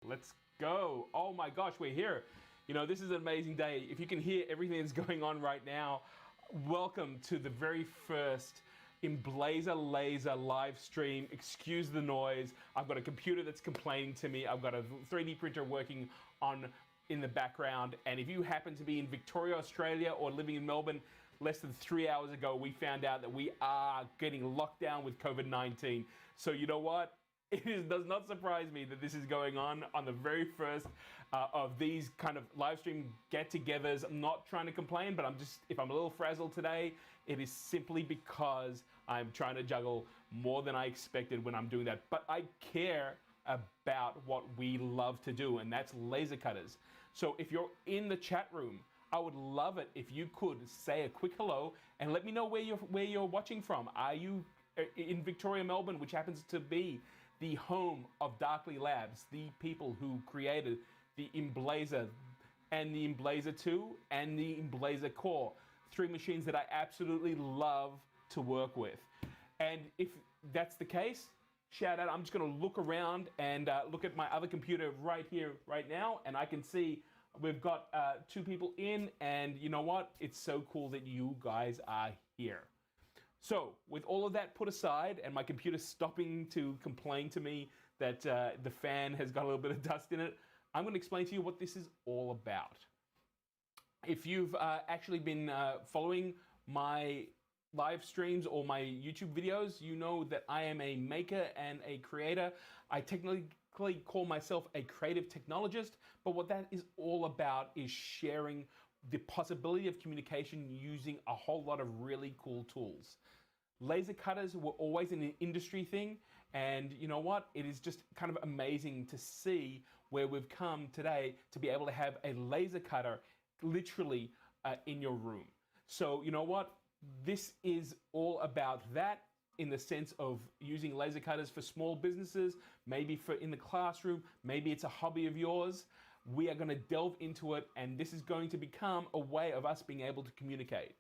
Let's go. Oh my gosh, we're here. You know, this is an amazing day. If you can hear everything that's going on right now, welcome to the very first Emblaser laser live stream. Excuse the noise. I've got a computer that's complaining to me. I've got a 3D printer working on in the background. And if you happen to be in Victoria, Australia, or living in Melbourne, less than 3 hours ago, we found out that we are getting locked down with COVID-19. So you know what? Does not surprise me that this is going on the very first of these kind of live stream get-togethers. I'm not trying to complain, but if I'm a little frazzled today, it is simply because I'm trying to juggle more than I expected when I'm doing that. But I care about what we love to do, and that's laser cutters. So if you're in the chat room, I would love it if you could say a quick hello and let me know where you're watching from. Are you in Victoria, Melbourne, which happens to be the home of Darkly Labs, the people who created the Emblaser and the Emblaser 2 and the Emblaser Core, 3 machines that I absolutely love to work with. And if that's the case, shout out. I'm just going to look around and look at my other computer right here, right now, and I can see we've got 2 people in, and you know what? It's so cool that you guys are here. So, with all of that put aside, and my computer stopping to complain to me that the fan has got a little bit of dust in it, I'm going to explain to you what this is all about. If you've actually been following my live streams or my YouTube videos, you know that I am a maker and a creator. I technically call myself a creative technologist, but what that is all about is sharing the possibility of communication using a whole lot of really cool tools. Laser cutters were always an industry thing, and you know what? It is just kind of amazing to see where we've come today to be able to have a laser cutter literally in your room. So you know what? This is all about that, in the sense of using laser cutters for small businesses, maybe for in the classroom, maybe it's a hobby of yours. We are going to delve into it, and this is going to become a way of us being able to communicate.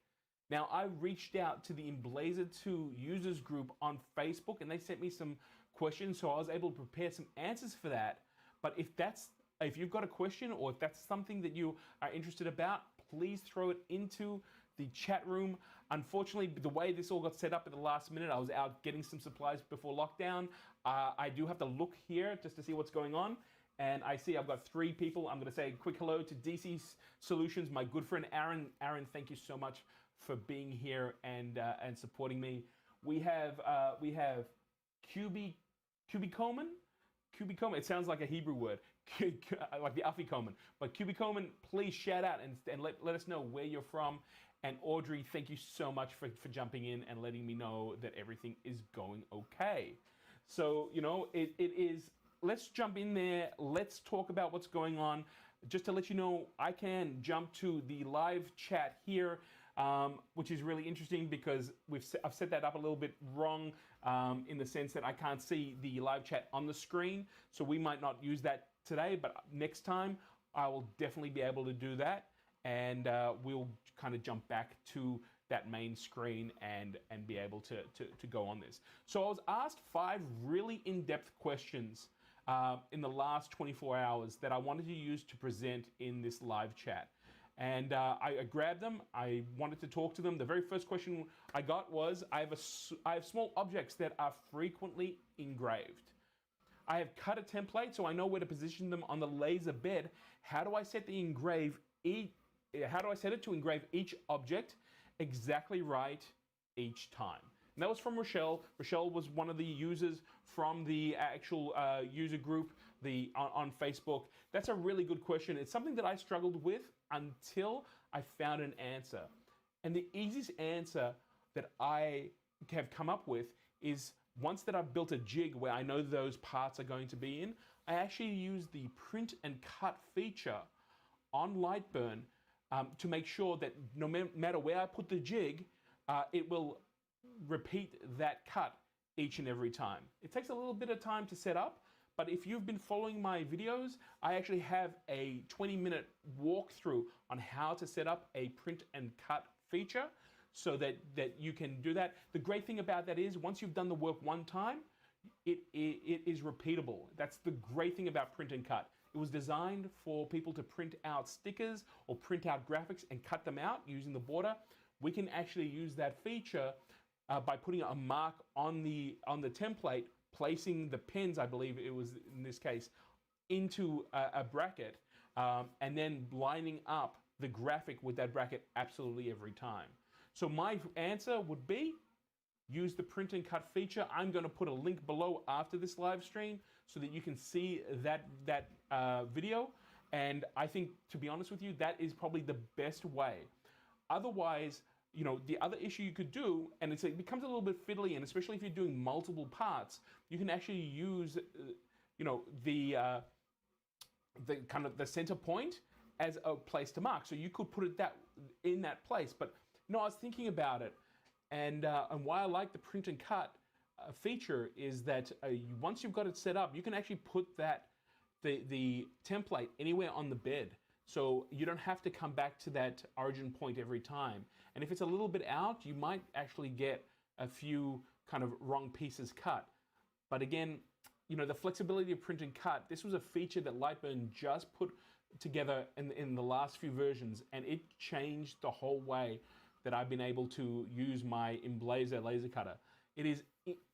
Now, I reached out to the Emblaser 2 users group on Facebook, and they sent me some questions, so I was able to prepare some answers for that. But if you've got a question, or if that's something that you are interested about, please throw it into the chat room. Unfortunately, the way this all got set up at the last minute, I was out getting some supplies before lockdown. I do have to look here just to see what's going on. And I see I've got 3 people. I'm going to say a quick hello to DC Solutions, my good friend Aaron. Aaron, thank you so much for being here and supporting me. We have Cubicoman. Cubicoman. It sounds like a Hebrew word, like the Afikoman. But Cubicoman, please shout out and let us know where you're from. And Audrey, thank you so much for jumping in and letting me know that everything is going okay. So you know it is. Let's jump in there. Let's talk about what's going on. Just to let you know, I can jump to the live chat here, which is really interesting because I've set that up a little bit wrong in the sense that I can't see the live chat on the screen. So we might not use that today, but next time I will definitely be able to do that. And we'll kind of jump back to that main screen and be able to go on this. So I was asked 5 really in-depth questions in the last 24 hours that I wanted to use to present in this live chat. And I grabbed them. I wanted to talk to them. The very first question I got was, I have small objects that are frequently engraved. I have cut a template, so I know where to position them on the laser bed. How do I set it to engrave each object exactly right each time? And that was from Rochelle. Rochelle was one of the users from the actual user group on Facebook. That's a really good question. It's something that I struggled with until I found an answer. And the easiest answer that I have come up with is, once that I've built a jig where I know those parts are going to be in, I actually use the print and cut feature on Lightburn to make sure that no matter where I put the jig, it will repeat that cut each and every time. It takes a little bit of time to set up, but if you've been following my videos, I actually have a 20-minute walkthrough on how to set up a print and cut feature so that you can do that. The great thing about that is, once you've done the work one time, it is repeatable. That's the great thing about print and cut. It was designed for people to print out stickers or print out graphics and cut them out using the border. We can actually use that feature by putting a mark on the template, placing the pins, I believe it was in this case, into a bracket, and then lining up the graphic with that bracket absolutely every time. So my answer would be use the print and cut feature. I'm going to put a link below after this live stream so that you can see that video. And I think, to be honest with you, that is probably the best way. Otherwise, you know, the other issue you could do, and it becomes a little bit fiddly, and especially if you're doing multiple parts, you can actually use, you know, the kind of the center point as a place to mark. So you could put it in that place. But no, I was thinking about it, and why I like the print and cut feature is that once you've got it set up, you can actually put the template anywhere on the bed. So you don't have to come back to that origin point every time. And if it's a little bit out, you might actually get a few kind of wrong pieces cut. But again, you know, the flexibility of print and cut, this was a feature that Lightburn just put together in the last few versions, and it changed the whole way that I've been able to use my Emblaser laser cutter. It is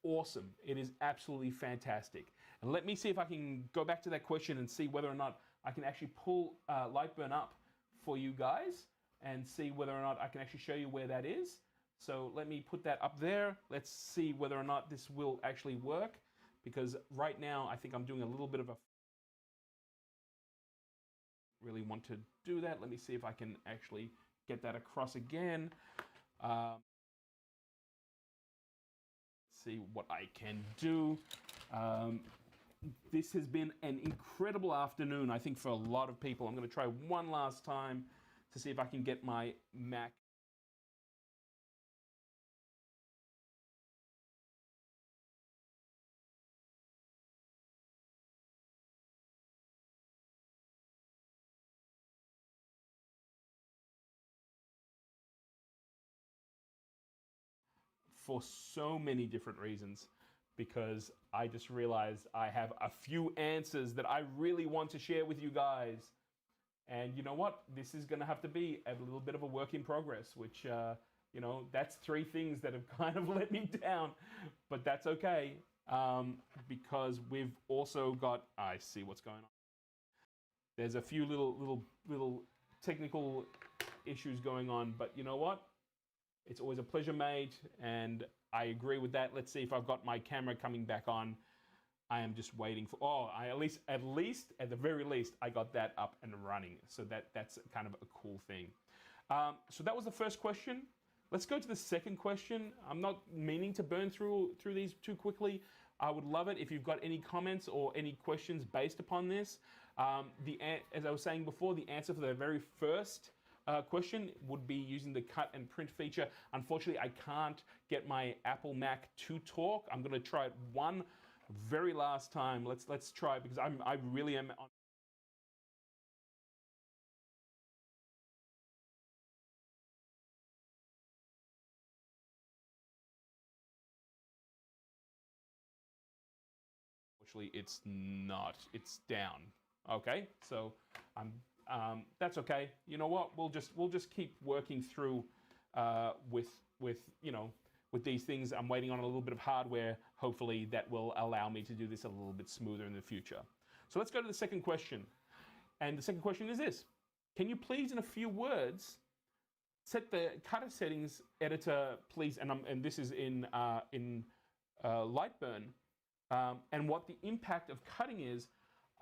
awesome. It is absolutely fantastic. And let me see if I can go back to that question and see whether or not I can actually pull Lightburn up for you guys and see whether or not I can actually show you where that is. So let me put that up there. Let's see whether or not this will actually work, because right now I think I'm doing a little bit of a... Really want to do that. Let me see if I can actually get that across again. See what I can do. This has been an incredible afternoon, I think, for a lot of people. I'm going to try one last time to see if I can get my Mac. For so many different reasons, because I just realized I have a few answers that I really want to share with you guys. And you know what? This is going to have to be a little bit of a work in progress, which, you know, that's 3 things that have kind of let me down. But that's okay, because we've also got... I see what's going on. There's a few little technical issues going on, but you know what? It's always a pleasure, mate, and I agree with that. Let's see if I've got my camera coming back on. I am just waiting for... Oh, at the very least, I got that up and running. So that's kind of a cool thing. So that was the first question. Let's go to the second question. I'm not meaning to burn through these too quickly. I would love it if you've got any comments or any questions based upon this. As I was saying before, the answer for the very first question would be using the cut and print feature. Unfortunately, I can't get my Apple Mac to talk. I'm going to try it one very last time. Let's try it, because I really am on... Unfortunately, it's not. It's down. Okay, so that's okay. You know what? We'll just keep working through with these things. I'm waiting on a little bit of hardware. Hopefully that will allow me to do this a little bit smoother in the future. So let's go to the second question. And the second question is this: can you please, in a few words, set the cutter settings editor, please? And this is in Lightburn, and what the impact of cutting is.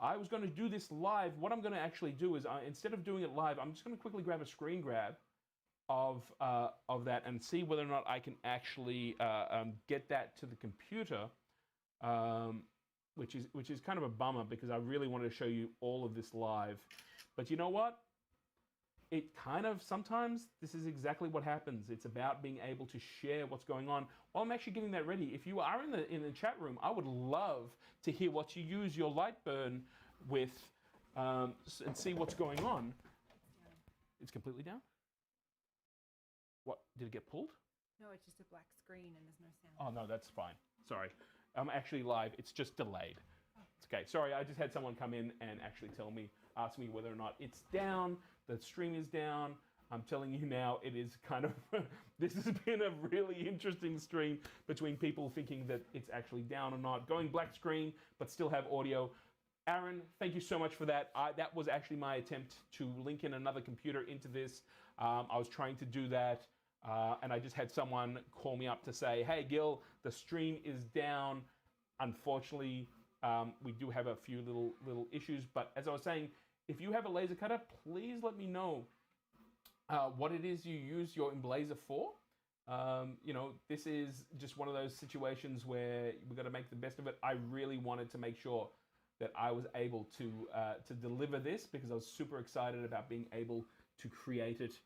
I was going to do this live. What I'm going to actually do is, instead of doing it live, I'm just going to quickly grab a screen grab of that and see whether or not I can actually get that to the computer, which is kind of a bummer, because I really wanted to show you all of this live. But you know what? It kind of, sometimes this is exactly what happens. It's about being able to share what's going on while I'm actually getting that ready. If you are in the chat room, I would love to hear what you use your Lightburn with, and see what's going on. It's completely down? What, did it get pulled? No, it's just a black screen and there's no sound. Oh no, that's fine. Sorry. I'm actually live. It's just delayed. Okay, sorry, I just had someone come in and actually ask me whether or not it's down, the stream is down. I'm telling you now, it is kind of, this has been a really interesting stream between people thinking that it's actually down or not, going black screen, but still have audio. Aaron, thank you so much for that. That was actually my attempt to link in another computer into this. I was trying to do that, and I just had someone call me up to say, hey, Gil, the stream is down. Unfortunately, we do have a few little issues, but as I was saying, if you have a laser cutter, please let me know what it is you use your Emblaser for. You know, this is just one of those situations where we've got to make the best of it. I really wanted to make sure that I was able to deliver this because I was super excited about being able to create it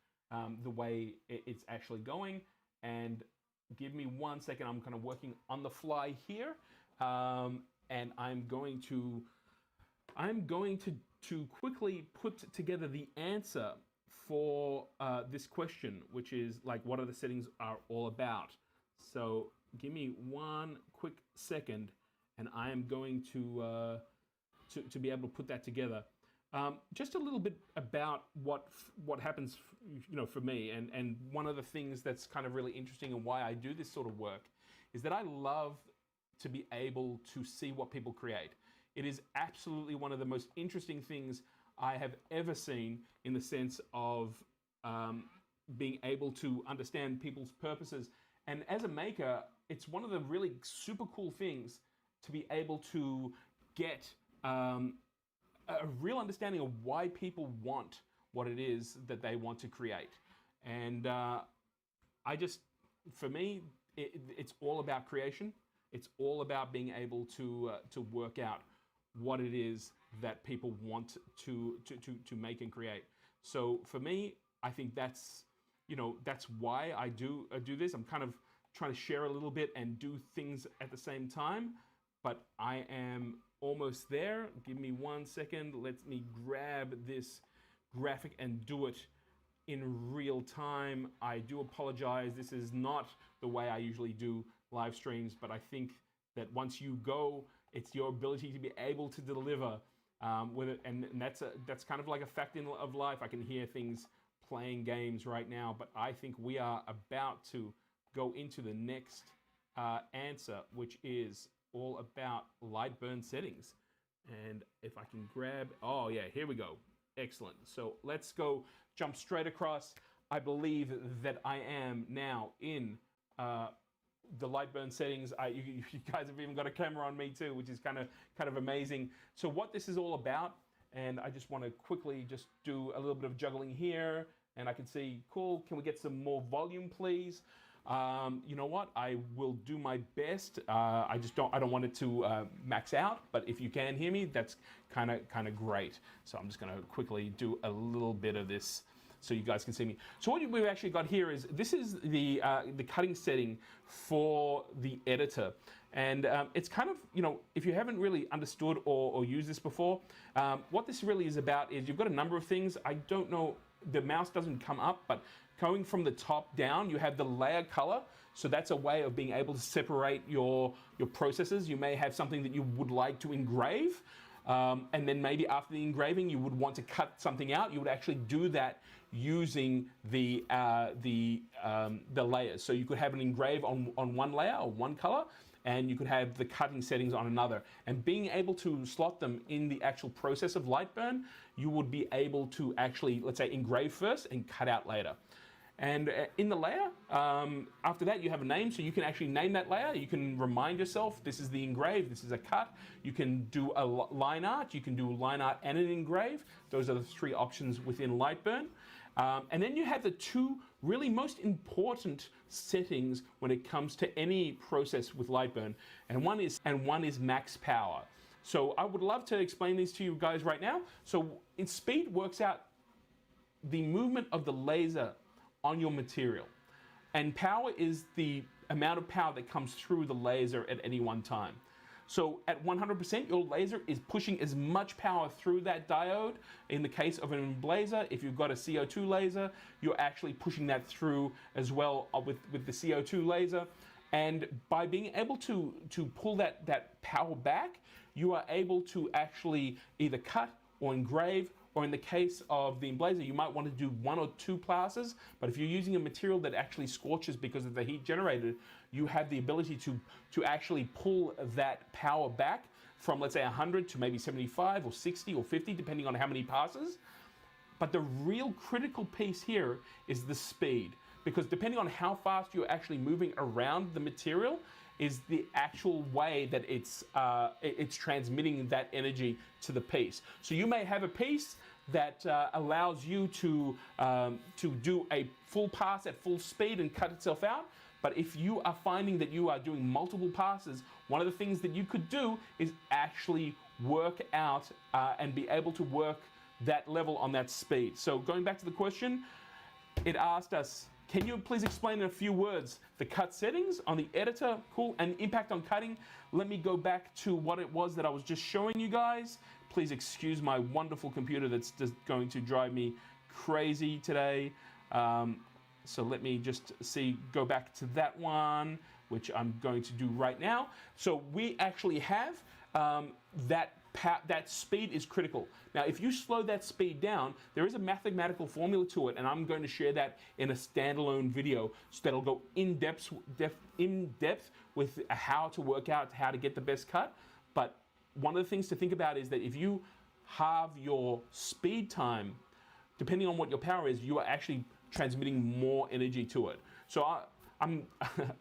the way it's actually going. And give me 1 second, I'm kind of working on the fly here. And I'm going to quickly put together the answer for this question, which is like, what are the settings are all about? So give me 1 quick second, and I am going to be able to put that together. Just a little bit about what happens, you know, for me, and one of the things that's kind of really interesting and why I do this sort of work is that I love to be able to see what people create. It is absolutely one of the most interesting things I have ever seen in the sense of being able to understand people's purposes. And as a maker, it's one of the really super cool things to be able to get a real understanding of why people want what it is that they want to create. And for me, it's all about creation. It's all about being able to work out what it is that people want to make and create. So for me, I think that's why I do this. I'm kind of trying to share a little bit and do things at the same time, but I am almost there. Give me 1 second. Let me grab this graphic and do it in real time. I do apologize. This is not the way I usually do live streams, but I think that once you go, it's your ability to be able to deliver with it, and that's kind of like a fact of life. I can hear things playing games right now, but I think we are about to go into the next answer, which is all about Lightburn settings. And if I can grab, oh yeah, here we go. Excellent. So let's go jump straight across. I believe that I am now in the Lightburn settings. You guys have even got a camera on me too, which is kind of amazing. So what this is all about, and I just want to quickly just do a little bit of juggling here, and I can see, cool, can we get some more volume, please? You know what? I will do my best. I don't want it to max out, but if you can hear me, that's kind of great. So I'm just going to quickly do a little bit of this so you guys can see me. So what we've actually got here is, this is the cutting setting for the editor. And it's kind of, you know, if you haven't really understood or used this before, what this really is about is you've got a number of things. I don't know, the mouse doesn't come up, but going from the top down, you have the layer color. So that's a way of being able to separate your processes. You may have something that you would like to engrave, and then maybe after the engraving, you would want to cut something out. You would actually do that using the layers. So you could have an engrave on one layer or one color, and you could have the cutting settings on another. And being able to slot them in the actual process of Lightburn, you would be able to actually, let's say, engrave first and cut out later. And in the layer, after that, you have a name, so you can actually name that layer. You can remind yourself, this is the engrave, this is a cut. You can do a line art, you can do a line art and an engrave. Those are the three options within Lightburn. And then you have the two really most important settings when it comes to any process with Lightburn, and one is max power. So I would love to explain these to you guys right now. So in speed works out the movement of the laser on your material, and power is the amount of power that comes through the laser at any one time. So at 100%, your laser is pushing as much power through that diode. In the case of an Emblaser, if you've got a CO2 laser, you're actually pushing that through as well with the CO2 laser. And by being able to pull that power back, you are able to actually either cut or engrave, or in the case of the Emblaser, you might want to do 1 or 2 passes, but if you're using a material that actually scorches because of the heat generated, you have the ability to actually pull that power back from, let's say, 100 to maybe 75 or 60 or 50, depending on how many passes. But the real critical piece here is the speed, because depending on how fast you're actually moving around the material is the actual way that it's transmitting that energy to the piece. So you may have a piece that allows you to do a full pass at full speed and cut itself out. But if you are finding that you are doing multiple passes, one of the things that you could do is actually work out and be able to work that level on that speed. So going back to the question, it asked us, can you please explain in a few words the cut settings on the editor? Cool. And impact on cutting. Let me go back to what it was that I was just showing you guys. Please excuse my wonderful computer that's just going to drive me crazy today. So let me just go back to that one, which I'm going to do right now. So we actually have that speed is critical. Now, if you slow that speed down, there is a mathematical formula to it, and I'm going to share that in a standalone video, so that'll go in depth with how to work out how to get the best cut. But one of the things to think about is that if you halve your speed time, depending on what your power is, you are actually transmitting more energy to it. So I'm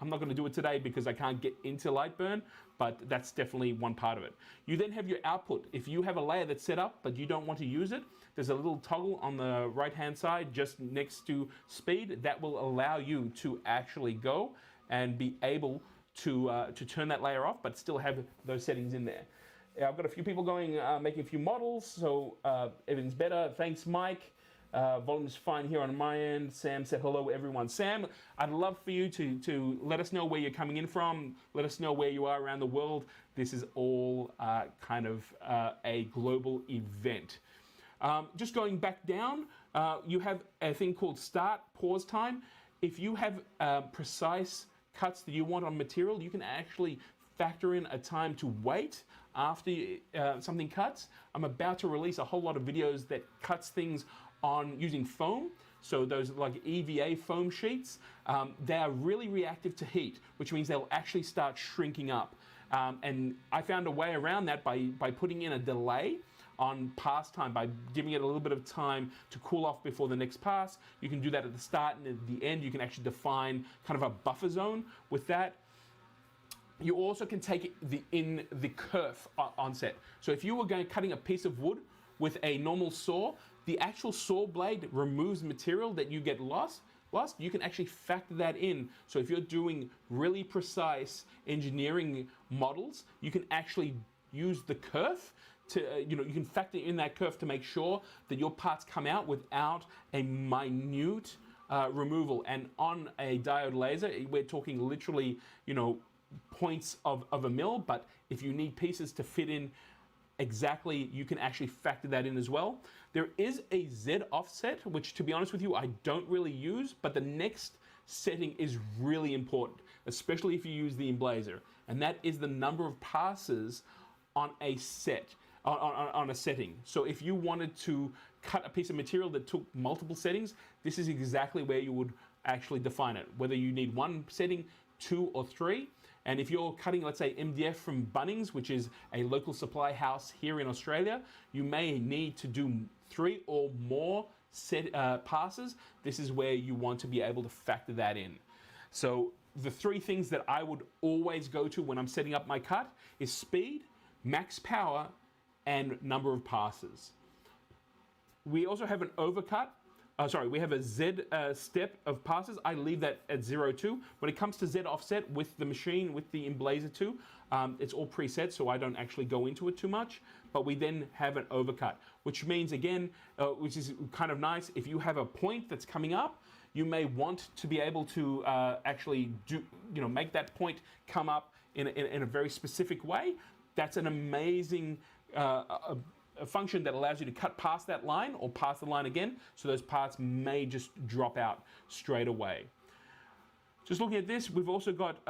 not going to do it today because I can't get into Lightburn, but that's definitely one part of it. You then have your output. If you have a layer that's set up but you don't want to use it, there's a little toggle on the right hand side just next to speed that will allow you to actually go and be able to turn that layer off but still have those settings in there. I've got a few people going, making a few models, so everything's better. Thanks, Mike. Volume's fine here on my end. Sam said hello, everyone. Sam, I'd love for you to let us know where you're coming in from. Let us know where you are around the world. This is all kind of a global event. Just going back down, you have a thing called start, pause time. If you have precise cuts that you want on material, you can actually factor in a time to wait after something cuts. I'm about to release a whole lot of videos that cuts things on using foam. So those like EVA foam sheets, they are really reactive to heat, which means they'll actually start shrinking up. And I found a way around that by putting in a delay on pass time, by giving it a little bit of time to cool off before the next pass. You can do that at the start, and at the end you can actually define kind of a buffer zone with that. You also can take it in the kerf onset. So if you were cutting a piece of wood with a normal saw, the actual saw blade removes material that you get lost. You can actually factor that in. So if you're doing really precise engineering models, you can actually use the kerf to, you can factor in that kerf to make sure that your parts come out without a minute removal. And on a diode laser, we're talking literally, points of a mil, but if you need pieces to fit in exactly, you can actually factor that in as well. There is a Z offset, which to be honest with you, I don't really use, but the next setting is really important, especially if you use the Emblaser, and that is the number of passes on a set, on a setting. So if you wanted to cut a piece of material that took multiple settings, this is exactly where you would actually define it, whether you need 1 setting, 2 or 3. And if you're cutting, let's say, MDF from Bunnings, which is a local supply house here in Australia, you may need to do 3 or more passes. This is where you want to be able to factor that in. So the 3 things that I would always go to when I'm setting up my cut is speed, max power, and number of passes. We also have an overcut. We have a Z step of passes. I leave that at 0.2. When it comes to Z offset with the machine, with the Emblaser 2, it's all preset, so I don't actually go into it too much. But we then have an overcut, which means, again, which is kind of nice, if you have a point that's coming up, you may want to be able to actually make that point come up in a very specific way. That's an amazing a function that allows you to cut past that line or past the line again, so those parts may just drop out straight away. Just looking at this, we've also got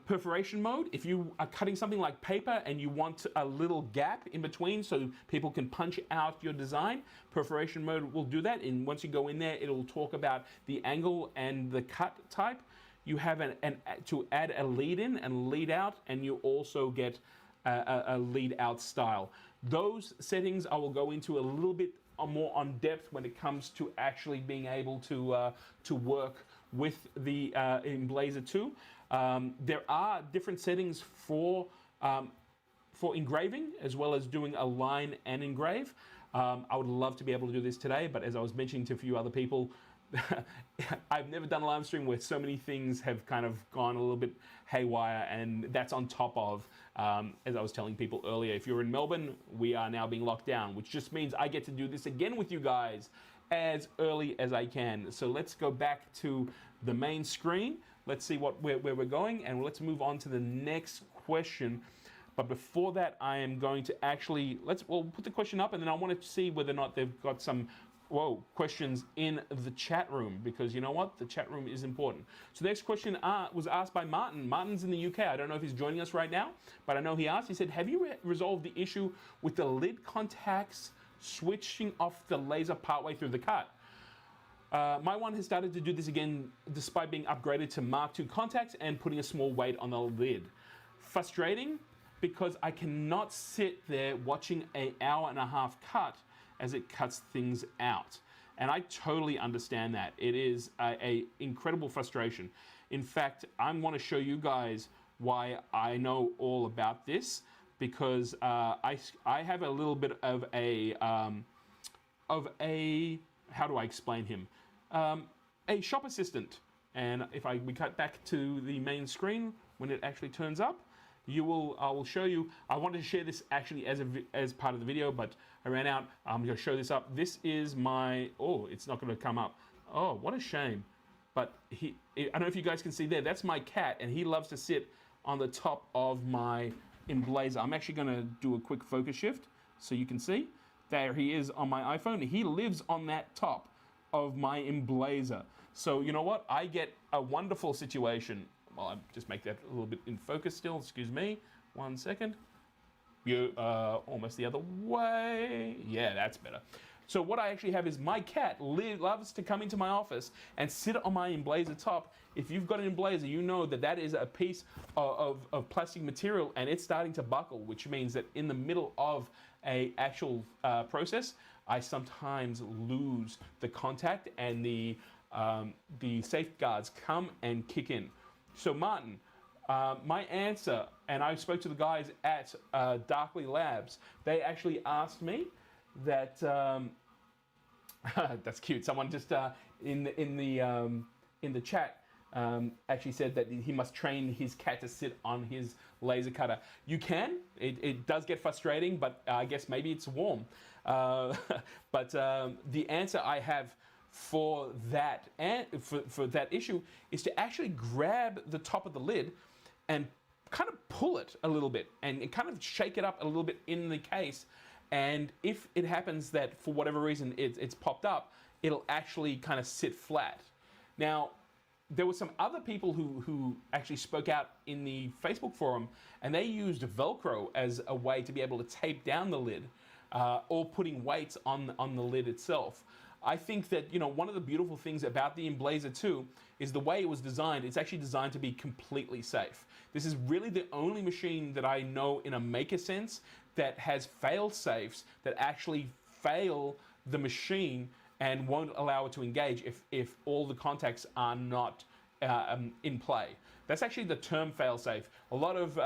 perforation mode. If you are cutting something like paper and you want a little gap in between so people can punch out your design, perforation mode will do that. And once you go in there, it'll talk about the angle and the cut type. You have to add a lead in and lead out, and you also get a lead out style. Those settings I will go into a little bit more on depth when it comes to actually being able to work with the Emblaser 2. There are different settings for engraving, as well as doing a line and engrave. I would love to be able to do this today, but as I was mentioning to a few other people, I've never done a live stream where so many things have kind of gone a little bit haywire, and that's on top of, as I was telling people earlier, if you're in Melbourne, we are now being locked down, which just means I get to do this again with you guys as early as I can. So let's go back to the main screen. Let's see where we're going, and let's move on to the next question. But before that, I am going to actually, we'll put the question up, and then I want to see whether or not they've got some questions in the chat room, because you know what? The chat room is important. So the next question was asked by Martin. Martin's in the UK. I don't know if he's joining us right now, but I know he asked, he said, have you resolved the issue with the lid contacts switching off the laser partway through the cut? My one has started to do this again despite being upgraded to Mark II contacts and putting a small weight on the lid. Frustrating because I cannot sit there watching an hour-and-a-half cut as it cuts things out. And I totally understand that. It is a incredible frustration. In fact, I want to show you guys why I know all about this, because I have a little bit of a, how do I explain him? A shop assistant. And if we cut back to the main screen, when it actually turns up, I will show you. I wanted to share this actually as part of the video, but I ran out. I'm going to show this up. This is my, it's not going to come up. Oh, what a shame. But I don't know if you guys can see there, that's my cat, and he loves to sit on the top of my Emblaser. I'm actually going to do a quick focus shift so you can see. There he is on my iPhone. He lives on that top of my Emblaser. So you know what? I get a wonderful situation. Well, I'll just make that a little bit in focus still. Excuse me. 1 second. You almost the other way. Yeah, that's better. So what I actually have is my cat loves to come into my office and sit on my Emblaser top. If you've got an Emblaser, you know that that is a piece of plastic material, and it's starting to buckle, which means that in the middle of a actual process, I sometimes lose the contact, and the safeguards come and kick in. So Martin, my answer, and I spoke to the guys at Darkly Labs, they actually asked me that, that's cute, someone just in the chat actually said that he must train his cat to sit on his laser cutter. You can, it does get frustrating, but I guess maybe it's warm. But the answer I have for that for that issue is to actually grab the top of the lid and kind of pull it a little bit and kind of shake it up a little bit in the case. And if it happens that for whatever reason it's popped up, it'll actually kind of sit flat. Now, there were some other people who actually spoke out in the Facebook forum, and they used Velcro as a way to be able to tape down the lid, or putting weights on the lid itself. I think that, you know, one of the beautiful things about the Emblaser 2 is the way it was designed. It's actually designed to be completely safe. This is really the only machine that I know in a maker sense that has fail safes that actually fail the machine and won't allow it to engage if all the contacts are not in play. That's actually the term fail safe. A lot of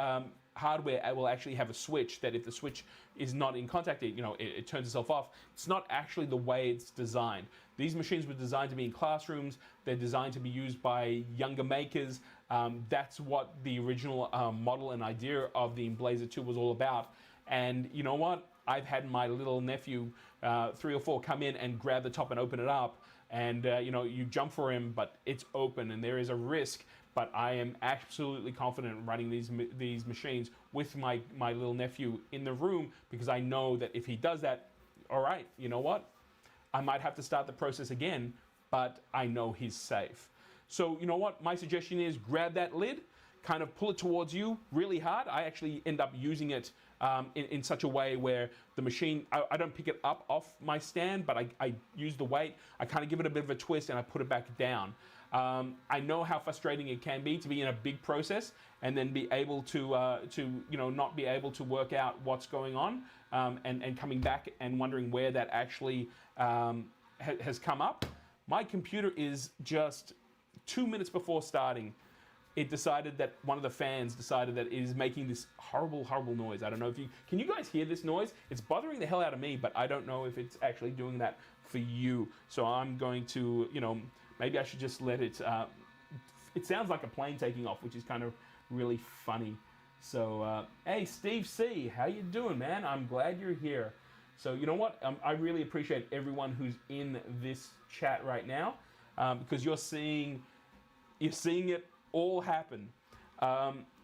hardware will actually have a switch that if the switch is not in contact, it turns itself off. It's not actually the way it's designed. These machines were designed to be in classrooms. They're designed to be used by younger makers. That's what the original model and idea of the Emblaser 2 was all about. And you know what? I've had my little nephew, 3 or 4, come in and grab the top and open it up. And you jump for him, but it's open and there is a risk. But I am absolutely confident in running these machines with my little nephew in the room, because I know that if he does that, all right, you know what? I might have to start the process again, but I know he's safe. So you know what? My suggestion is grab that lid, kind of pull it towards you really hard. I actually end up using it in such a way where the machine, I don't pick it up off my stand, but I use the weight. I kind of give it a bit of a twist and I put it back down. I know how frustrating it can be to be in a big process and then be able to you know, not be able to work out what's going on, and coming back and wondering where that actually has come up. My computer is just 2 minutes before starting. It decided that one of the fans decided that it is making this horrible noise. I don't know if can you guys hear this noise? It's bothering the hell out of me, but I don't know if it's actually doing that for you. So I'm going to, you know, maybe I should just let it, it sounds like a plane taking off, which is kind of really funny. So, hey, Steve C, how you doing, man? I'm glad you're here. So, you know what? I really appreciate everyone who's in this chat right now, because you're seeing it all happen.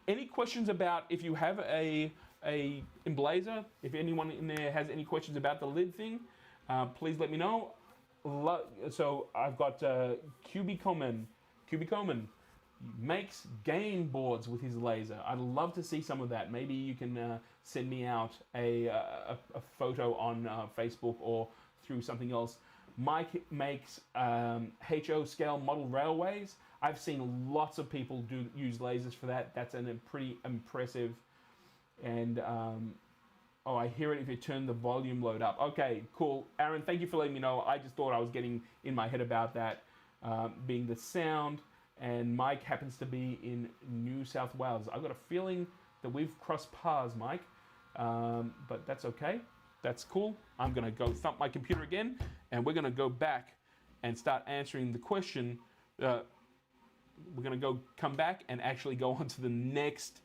Any questions about if you have a Emblaser? If anyone in there has any questions about the lid thing, please let me know. So I've got QB Coleman makes game boards with his laser. I'd love to see some of that. Maybe you can send me out a photo on Facebook or through something else. Mike makes HO scale model railways. I've seen lots of people use lasers for that. That's pretty impressive. And oh, I hear it if you turn the volume load up. Okay, cool. Aaron, thank you for letting me know. I just thought I was getting in my head about that being the sound. And Mike happens to be in New South Wales. I've got a feeling that we've crossed paths, Mike. But that's okay. That's cool. I'm going to go thump my computer again, and we're going to go back and start answering the question. We're going to come back and actually go on to the next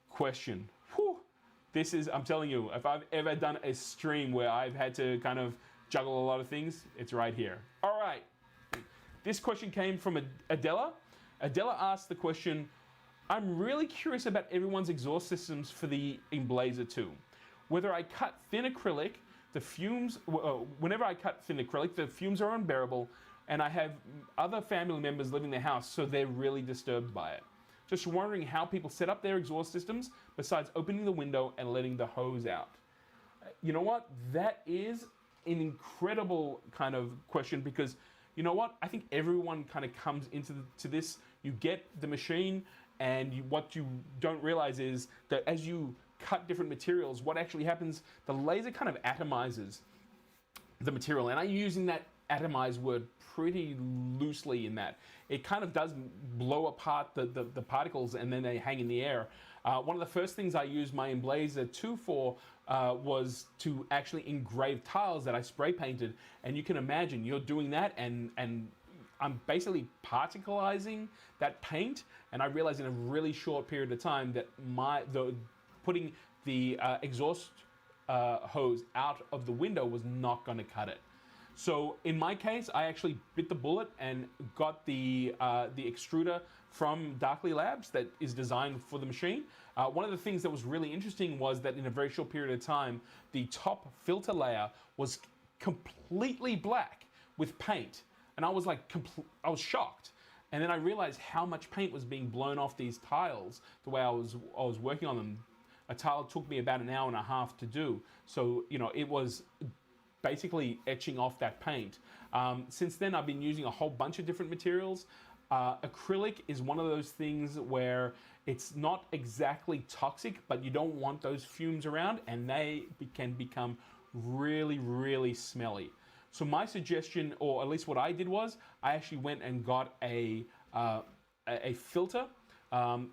question. Whew. This is, I'm telling you, if I've ever done a stream where I've had to kind of juggle a lot of things, it's right here. All right. This question came from Adela. Adela asked the question, I'm really curious about everyone's exhaust systems for the Emblaser 2. Whether I cut thin acrylic, the fumes, whenever I cut thin acrylic, the fumes are unbearable, and I have other family members living in the house, so they're really disturbed by it. Just wondering how people set up their exhaust systems besides opening the window and letting the hose out. You know what? That is an incredible kind of question, because you know what? I think everyone kind of comes into this. You get the machine, and what you don't realize is that as you cut different materials, what actually happens, the laser kind of atomizes the material. And I'm using that atomize word pretty loosely in that. It kind of does blow apart the particles, and then they hang in the air. One of the first things I used my Emblaser 2 for was to actually engrave tiles that I spray painted. And you can imagine you're doing that, and I'm basically particleizing that paint, and I realized in a really short period of time that putting the exhaust hose out of the window was not going to cut it. So in my case, I actually bit the bullet and got the extruder from Darkly Labs that is designed for the machine. One of the things that was really interesting was that in a very short period of time, the top filter layer was completely black with paint. And I was like, I was shocked. And then I realized how much paint was being blown off these tiles the way I was working on them. A tile took me about an hour and a half to do. So, you know, it was basically etching off that paint. Since then, I've been using a whole bunch of different materials. Acrylic is one of those things where it's not exactly toxic, but you don't want those fumes around, and they can become really, really smelly. So my suggestion, or at least what I did, was I actually went and got a filter.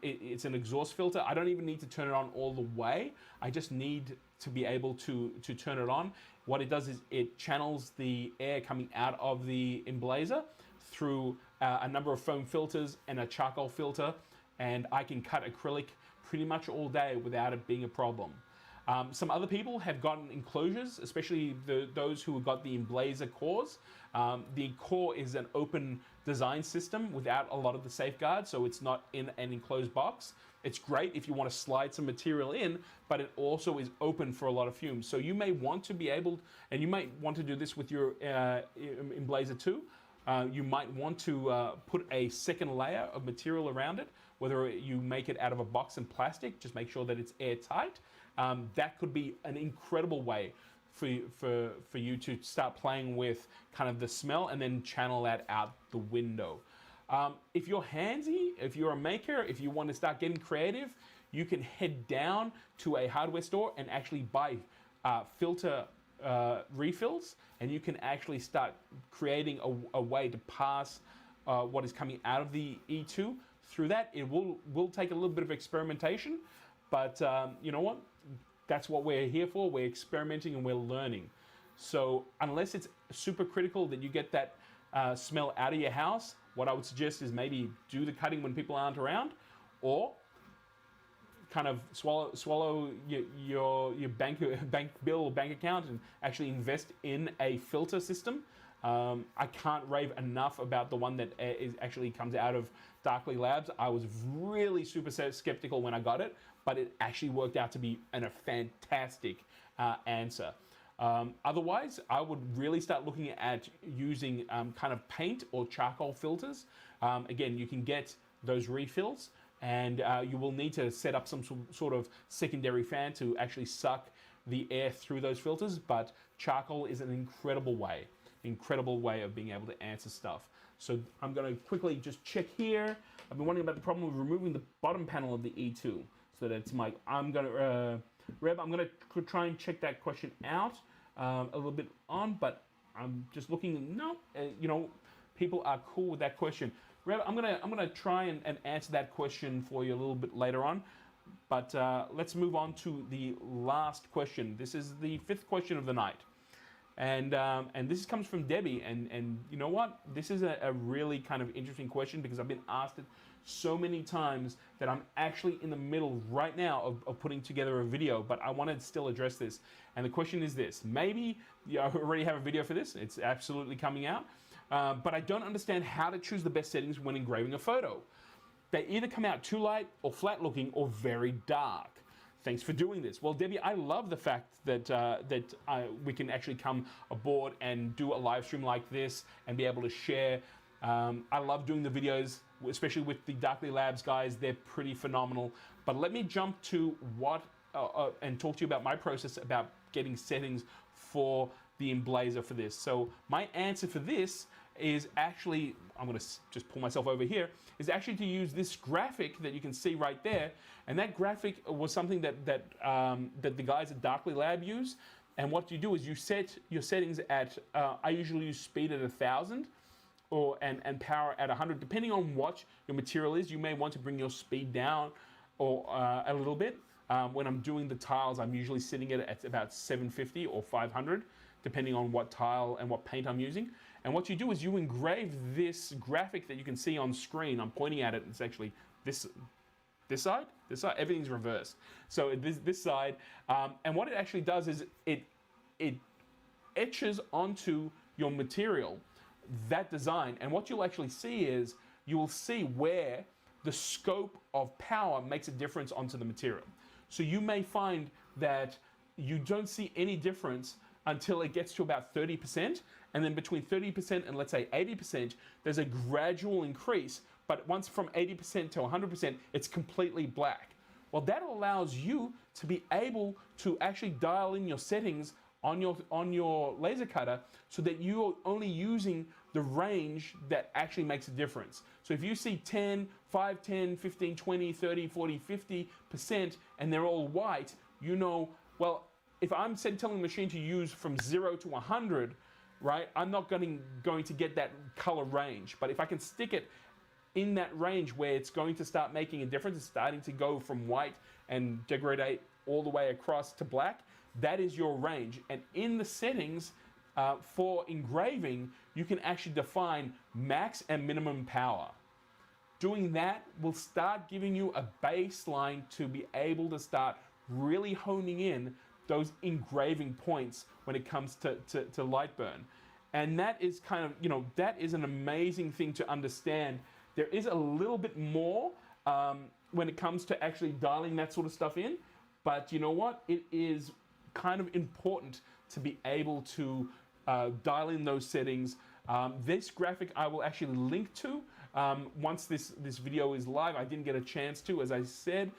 It's an exhaust filter. I don't even need to turn it on all the way. I just need to be able to turn it on. What it does is it channels the air coming out of the Emblaser through a number of foam filters and a charcoal filter, and I can cut acrylic pretty much all day without it being a problem. Some other people have gotten enclosures, especially those who have got the Emblaser cores. The core is an open design system without a lot of the safeguards, so it's not in an enclosed box. It's great if you want to slide some material in, but it also is open for a lot of fumes. So you may want to be able, and you might want to do this with your Emblaser 2. you might want to put a second layer of material around it, whether you make it out of a box and plastic, just make sure that it's airtight. That could be an incredible way for you to start playing with kind of the smell and then channel that out the window. If you're handsy, if you're a maker, if you want to start getting creative, you can head down to a hardware store and actually buy filter refills, and you can actually start creating a way to pass what is coming out of the E2 through that. It will take a little bit of experimentation, but you know what? That's what we're here for. We're experimenting and we're learning. So unless it's super critical that you get that smell out of your house, what I would suggest is maybe do the cutting when people aren't around, or kind of swallow your bank bill or bank account and actually invest in a filter system. I can't rave enough about the one that actually comes out of Darkly Labs. I was really super skeptical when I got it, but it actually worked out to be a fantastic answer. Otherwise, I would really start looking at using kind of paint or charcoal filters. Again, you can get those refills, and you will need to set up some sort of secondary fan to actually suck the air through those filters, but charcoal is an incredible way of being able to answer stuff. So I'm going to quickly just check here. I've been wondering about the problem of removing the bottom panel of the E2. So that's I'm going to, Reb, I'm going to try and check that question out a little bit on, but I'm just looking, no, you know, people are cool with that question. Reb, I'm gonna try and answer that question for you a little bit later on, but let's move on to the last question. This is the 5th question of the night, and this comes from Debbie, and you know what? This is a really kind of interesting question because I've been asked it so many times that I'm actually in the middle right now of putting together a video, but I want to still address this. And the question is this: maybe you already have a video for this. It's absolutely coming out. But I don't understand how to choose the best settings when engraving a photo. They either come out too light or flat looking or very dark. Thanks for doing this. Well, Debbie, I love the fact that we can actually come aboard and do a live stream like this and be able to share. I love doing the videos, especially with the Darkly Labs guys. They're pretty phenomenal. But let me jump to and talk to you about my process about getting settings for the Emblaser for this. So my answer for this is actually, I'm going to just pull myself over here, is actually to use this graphic that you can see right there. And that graphic was something that the guys at Darkly Lab use. And what you do is you set your settings at, I usually use speed at 1000 and power at 100. Depending on what your material is, you may want to bring your speed down or a little bit. When I'm doing the tiles, I'm usually sitting at about 750 or 500. Depending on what tile and what paint I'm using. And what you do is you engrave this graphic that you can see on screen. I'm pointing at it, it's actually this side, everything's reversed. So this side, and what it actually does is it etches onto your material that design. And what you'll actually see is, you will see where the scope of power makes a difference onto the material. So you may find that you don't see any difference until it gets to about 30%, and then between 30% and let's say 80%, there's a gradual increase, but once from 80% to 100%, it's completely black. Well, that allows you to be able to actually dial in your settings on your laser cutter so that you're only using the range that actually makes a difference. So if you see 10, 5, 10, 15, 20, 30, 40, 50%, and they're all white, you know, well, if I'm telling the machine to use from 0 to 100, right, I'm not going to get that color range. But if I can stick it in that range where it's going to start making a difference, it's starting to go from white and degrade all the way across to black, that is your range. And in the settings for engraving, you can actually define max and minimum power. Doing that will start giving you a baseline to be able to start really honing in those engraving points when it comes to Lightburn. And that is kind of, you know, that is an amazing thing to understand. There is a little bit more when it comes to actually dialing that sort of stuff in, but you know what? It is kind of important to be able to dial in those settings This graphic I will actually link to once this video is live. I didn't get a chance to, as I said.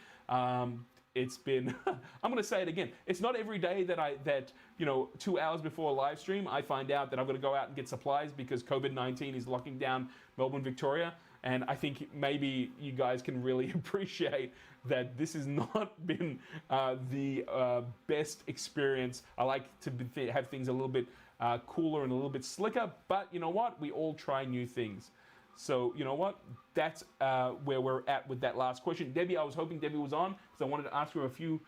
It's been, I'm going to say it again. It's not every day that you know, 2 hours before a live stream, I find out that I've got to go out and get supplies because COVID-19 is locking down Melbourne, Victoria. And I think maybe you guys can really appreciate that this has not been the best experience. I like to have things a little bit cooler and a little bit slicker, but you know what? We all try new things. So, you know what? That's where we're at with that last question. Debbie, I was hoping Debbie was on because I wanted to ask her a few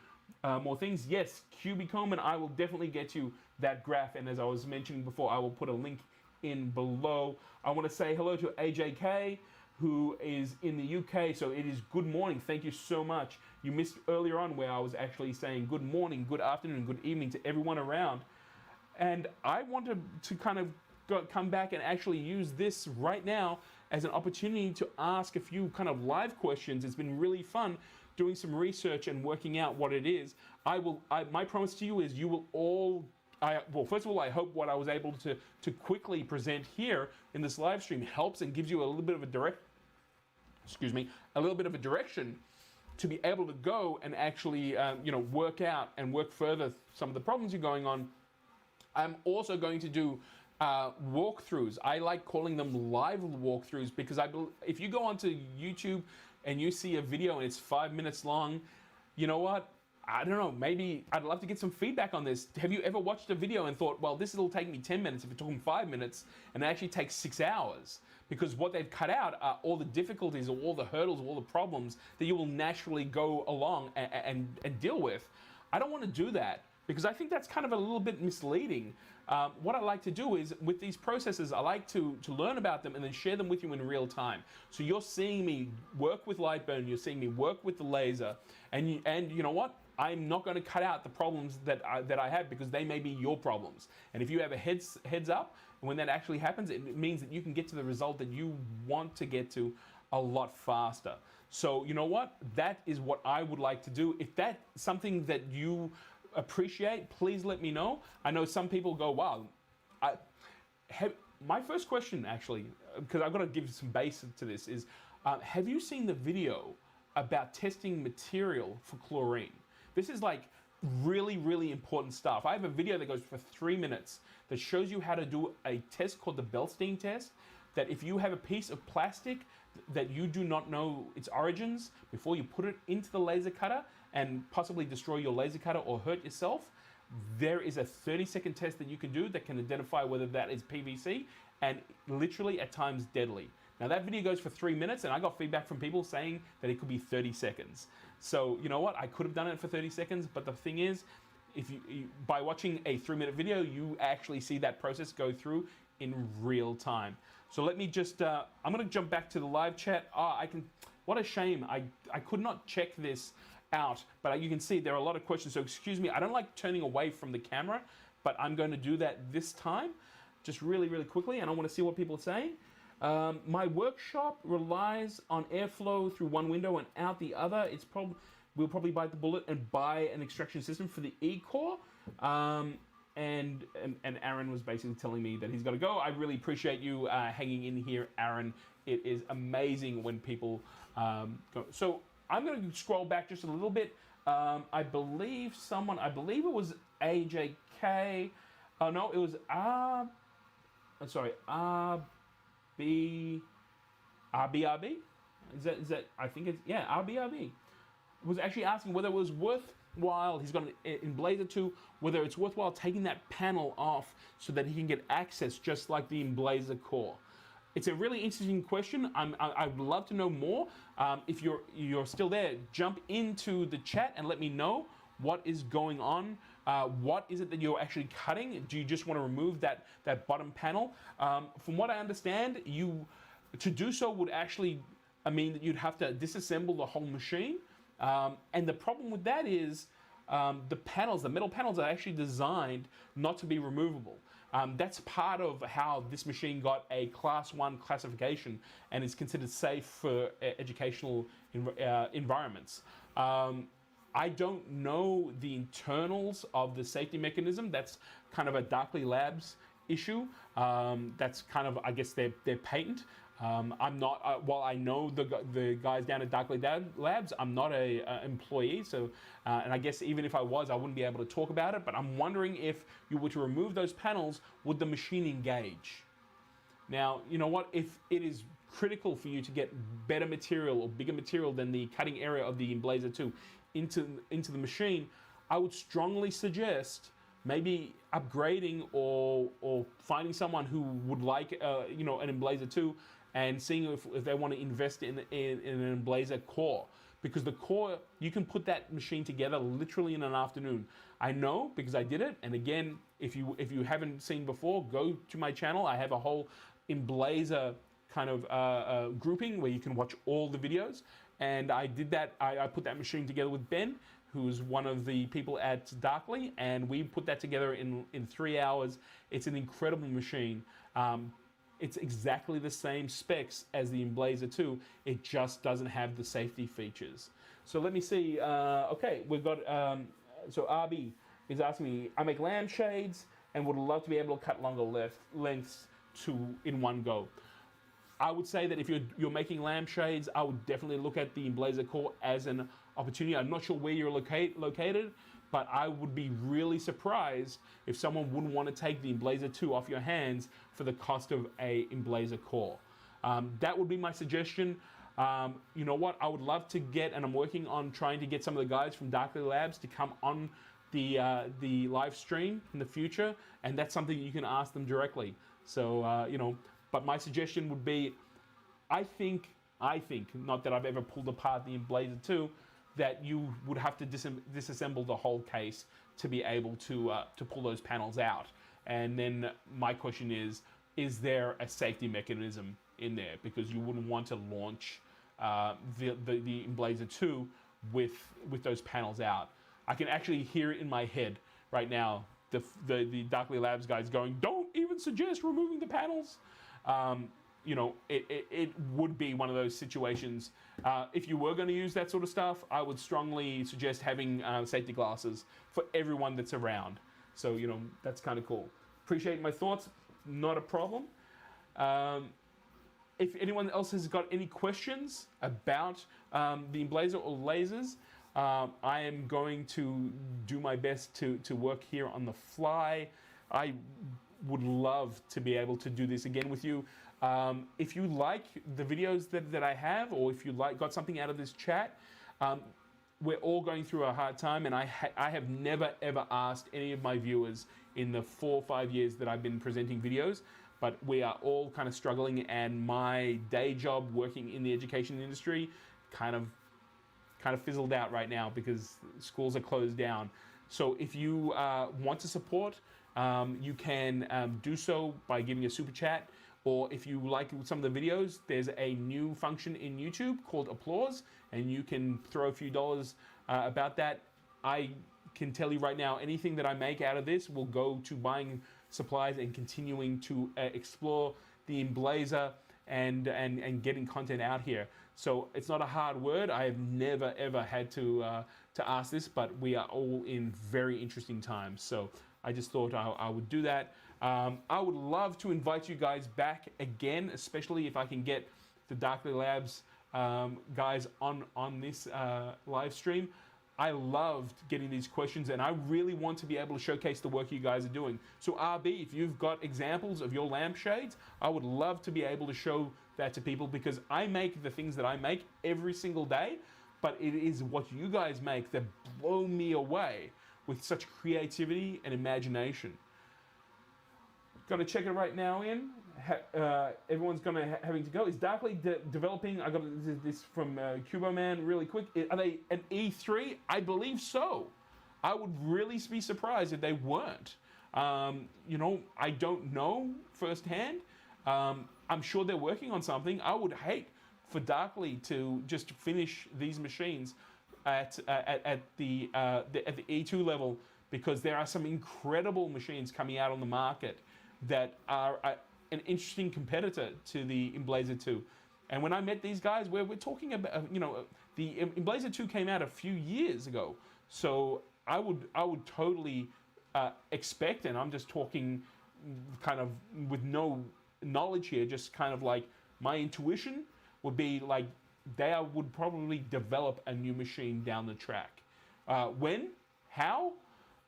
more things. Yes, Cubicomb, and I will definitely get you that graph. And as I was mentioning before, I will put a link in below. I want to say hello to AJK, who is in the UK. So it is good morning. Thank you so much. You missed earlier on where I was actually saying good morning, good afternoon, good evening to everyone around. And I wanted to kind of come back and actually use this right now as an opportunity to ask a few kind of live questions. It's been really fun doing some research and working out what it is. My promise to you is you will all, well, first of all, I hope what I was able to quickly present here in this live stream helps and gives you a little bit of a a little bit of a direction to be able to go and actually, you know, work out and work further some of the problems you're going on. I'm also going to do walkthroughs. I like calling them live walkthroughs because if you go onto YouTube and you see a video and it's 5 minutes long, you know what? I don't know, maybe I'd love to get some feedback on this. Have you ever watched a video and thought, well, this will take me 10 minutes if it took them 5 minutes, and it actually takes 6 hours? Because what they've cut out are all the difficulties, all the hurdles, all the problems that you will naturally go along and deal with. I don't want to do that because I think that's kind of a little bit misleading. What I like to do is, with these processes, I like to learn about them and then share them with you in real time. So you're seeing me work with Lightburn, you're seeing me work with the laser, and you know what? I'm not going to cut out the problems that I have because they may be your problems. And if you have a heads up, and when that actually happens, it means that you can get to the result that you want to get to a lot faster. So you know what? That is what I would like to do. If that's something that you appreciate, please let me know. I know some people go, wow. My first question, actually, because I've got to give some base to this, is have you seen the video about testing material for chlorine? This is like really, really important stuff. I have a video that goes for 3 minutes that shows you how to do a test called the Belstein test, that if you have a piece of plastic that you do not know its origins, before you put it into the laser cutter and possibly destroy your laser cutter or hurt yourself, there is a 30-second test that you can do that can identify whether that is PVC, and literally at times deadly. Now that video goes for 3 minutes, and I got feedback from people saying that it could be 30 seconds. So you know what? I could have done it for 30 seconds, but the thing is, if you by watching a 3-minute video, you actually see that process go through in real time. So let me just, I'm gonna jump back to the live chat. What a shame, I could not check this out, but you can see there are a lot of questions, so excuse me, I don't like turning away from the camera, but I'm going to do that this time, just really, really quickly, and I want to see what people are saying. My workshop relies on airflow through one window and out the other. We'll probably bite the bullet and buy an extraction system for the E-core. And Aaron was basically telling me that he's got to go. I really appreciate you hanging in here, Aaron. It is amazing when people go. So I'm going to scroll back just a little bit. I believe it was AJK. Oh no, it was RBRB. Is that? I think it's, yeah, RBRB. Was actually asking whether it was worthwhile. He's got an Emblaser 2. Whether it's worthwhile taking that panel off so that he can get access, just like the Emblaser core. It's a really interesting question. I'd love to know more. If you're still there, jump into the chat and let me know what is going on. What is it that you're actually cutting? Do you just want to remove that bottom panel? From what I understand, to do so would actually mean that you'd have to disassemble the whole machine. And the problem with that is the metal panels are actually designed not to be removable. That's part of how this machine got a Class 1 classification and is considered safe for educational environments. I don't know the internals of the safety mechanism. That's kind of a Darkley Labs issue. That's kind of, I guess, their patent. I'm not, while I know the guys down at Darkly Labs, I'm not a employee, so, and I guess even if I was, I wouldn't be able to talk about it, but I'm wondering if you were to remove those panels, would the machine engage? Now, you know what, if it is critical for you to get better material or bigger material than the cutting area of the Emblaser 2 into the machine, I would strongly suggest maybe upgrading or finding someone who would like you know, an Emblaser 2 and seeing if they want to invest in an Emblaser core, because the core, you can put that machine together literally in an afternoon. I know because I did it, and again, if you haven't seen before, go to my channel. I have a whole Emblaser kind of grouping where you can watch all the videos, and I did that. I put that machine together with Ben, who's one of the people at Darkly, and we put that together in 3 hours. It's an incredible machine. It's exactly the same specs as the Emblaser 2. It just doesn't have the safety features. So let me see. Okay, we've got, so RB is asking me, I make lampshades and would love to be able to cut longer lengths in one go. I would say that if you're making lampshades, I would definitely look at the Emblaser core as an opportunity. I'm not sure where you're located, but I would be really surprised if someone wouldn't want to take the Emblaser 2 off your hands for the cost of a Emblaser core. That would be my suggestion. You know what, I would love to get, and I'm working on trying to get some of the guys from Darkly Labs to come on the live stream in the future, and that's something you can ask them directly. So, you know, but my suggestion would be, I think, not that I've ever pulled apart the Emblaser 2, that you would have to disassemble the whole case to be able to pull those panels out. And then my question is there a safety mechanism in there? Because you wouldn't want to launch the Emblaser 2 with those panels out. I can actually hear it in my head right now, the Darkly Labs guys going, don't even suggest removing the panels. You know, it would be one of those situations. If you were going to use that sort of stuff, I would strongly suggest having safety glasses for everyone that's around. So, you know, that's kind of cool. Appreciate my thoughts, not a problem. If anyone else has got any questions about the Emblaser or lasers, I am going to do my best to work here on the fly. I would love to be able to do this again with you. If you like the videos that I have, or if you got something out of this chat, we're all going through a hard time, and I have never ever asked any of my viewers in the 4 or 5 years that I've been presenting videos, but we are all kind of struggling, and my day job working in the education industry kind of fizzled out right now because schools are closed down. So if you want to support, you can do so by giving a super chat, or if you like some of the videos, there's a new function in YouTube called APPLAUD, and you can throw a few dollars about that. I can tell you right now, anything that I make out of this will go to buying supplies and continuing to explore the Emblaser and getting content out here. So it's not a hard word. I have never ever had to ask this, but we are all in very interesting times. So I just thought I would do that. I would love to invite you guys back again, especially if I can get the Darkly Labs guys on this live stream. I loved getting these questions, and I really want to be able to showcase the work you guys are doing. So RB, if you've got examples of your lampshades, I would love to be able to show that to people, because I make the things that I make every single day, but it is what you guys make that blow me away with such creativity and imagination. Gonna check it right now in. Everyone's having to go. Is Darkly developing? I got this from Cubo Man really quick. Are they an E3? I believe so. I would really be surprised if they weren't. You know, I don't know firsthand. I'm sure they're working on something. I would hate for Darkly to just finish these machines at the E2 level, because there are some incredible machines coming out on the market that are an interesting competitor to the Emblaser 2. And when I met these guys, we're talking about, you know, the Emblaser 2 came out a few years ago. So I would totally expect, and I'm just talking kind of with no knowledge here, just kind of like my intuition would be like they would probably develop a new machine down the track. When? How?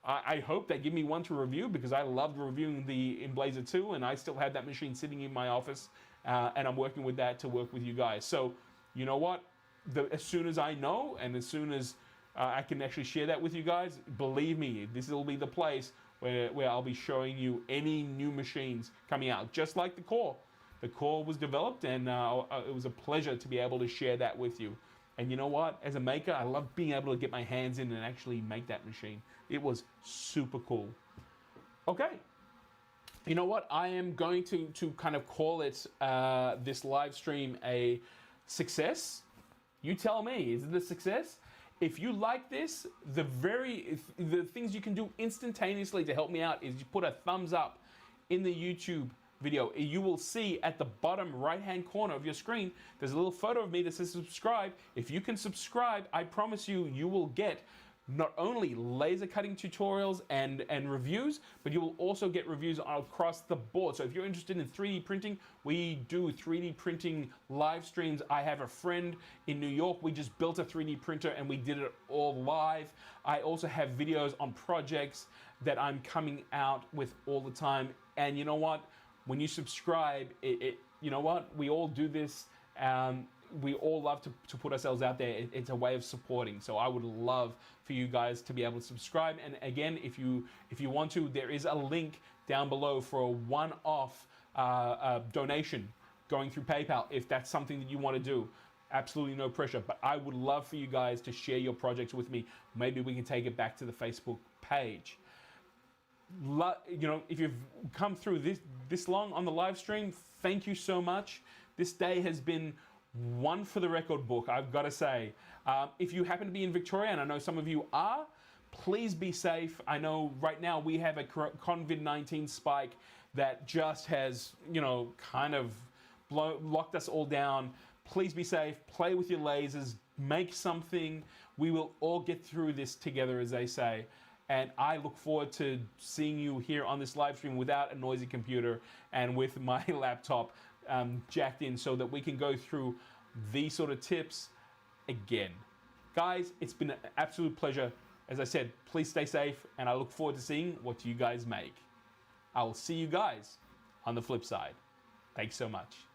I hope they give me one to review, because I loved reviewing the Emblaser 2, and I still have that machine sitting in my office, and I'm working with that to work with you guys. So, you know what? As soon as I know, and as soon as I can actually share that with you guys, believe me, this will be the place where I'll be showing you any new machines coming out, just like the Core. The Core was developed, and it was a pleasure to be able to share that with you. And you know what? As a maker, I love being able to get my hands in and actually make that machine. It was super cool. Okay. You know what? I am going to kind of call it this live stream a success. You tell me, is it a success? If you like this, the things you can do instantaneously to help me out is you put a thumbs up in the YouTube video. You will see at the bottom right-hand corner of your screen, there's a little photo of me that says subscribe. If you can subscribe, I promise you, you will get not only laser cutting tutorials and reviews, but you will also get reviews across the board. So if you're interested in 3D printing, we do 3D printing live streams. I have a friend in New York. We just built a 3D printer and we did it all live. I also have videos on projects that I'm coming out with all the time. And you know what? When you subscribe, you know what? We all do this. We all love to put ourselves out there. It's a way of supporting. So I would love for you guys to be able to subscribe. And again, if you want to, there is a link down below for a one-off donation going through PayPal, if that's something that you want to do. Absolutely no pressure. But I would love for you guys to share your projects with me. Maybe we can take it back to the Facebook page. You know, if you've come through this long on the live stream, thank you so much. This day has been one for the record book, I've got to say. If you happen to be in Victoria, and I know some of you are, please be safe. I know right now we have a COVID-19 spike that just has, you know, kind of locked us all down. Please be safe, play with your lasers, make something. We will all get through this together, as they say. And I look forward to seeing you here on this live stream without a noisy computer and with my laptop jacked in, so that we can go through these sort of tips again. Guys, it's been an absolute pleasure. As I said, please stay safe, and I look forward to seeing what you guys make. I will see you guys on the flip side. Thanks so much.